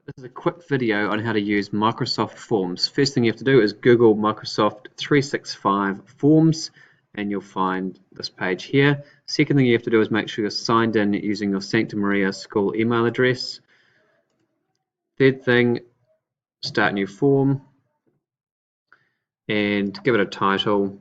This is a quick video on how to use Microsoft Forms. First thing you have to do is Google Microsoft 365 Forms and you'll find this page here. Second thing you have to do is make sure you're signed in using your Sancta Maria school email address. Third thing, start a new form and give it a title.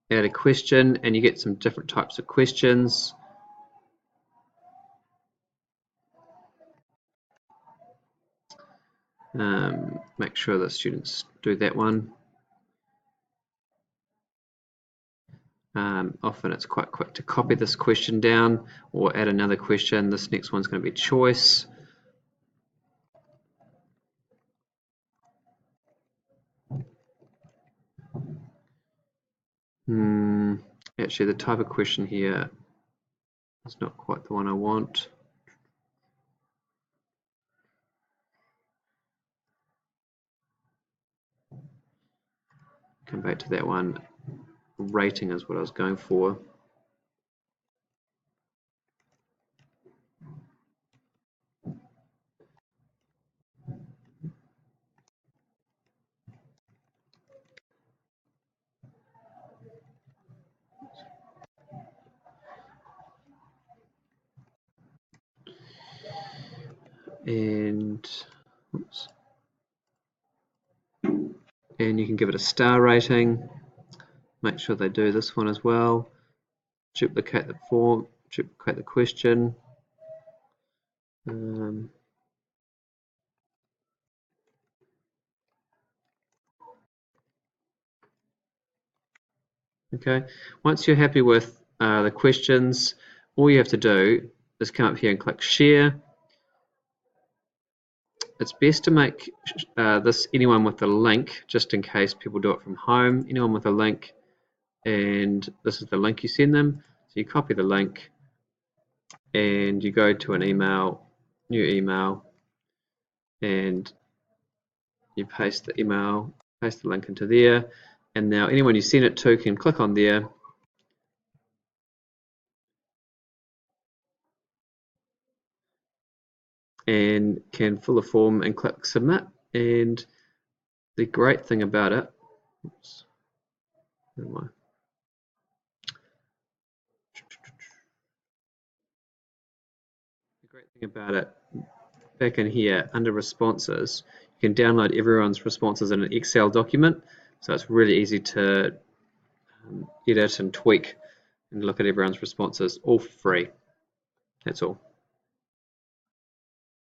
Add a question and you get some different types of questions. Make sure the students do that one. Often it's quite quick to copy this question down or add another question. This next one's going to be choice. Actually, the type of question here is not quite the one I want. Come back to that one. Rating is what I was going for. And oops. And you can give it a star rating. Make sure they do this one as well. Duplicate the form, duplicate the question. Okay, once you're happy with the questions, all you have to do is come up here and click share. It's best to make this anyone with a link, just in case people do it from home. Anyone with a link, and this is the link you send them. So you copy the link and you go to an email, new email, and you paste the email, paste the link into there, and now anyone you send it to can click on there and can fill a form and click submit. And the great thing about it, oops, where am I? The great thing about it, back in here under responses, you can download everyone's responses in an Excel document, so it's really easy to edit and tweak and look at everyone's responses all for free. That's all.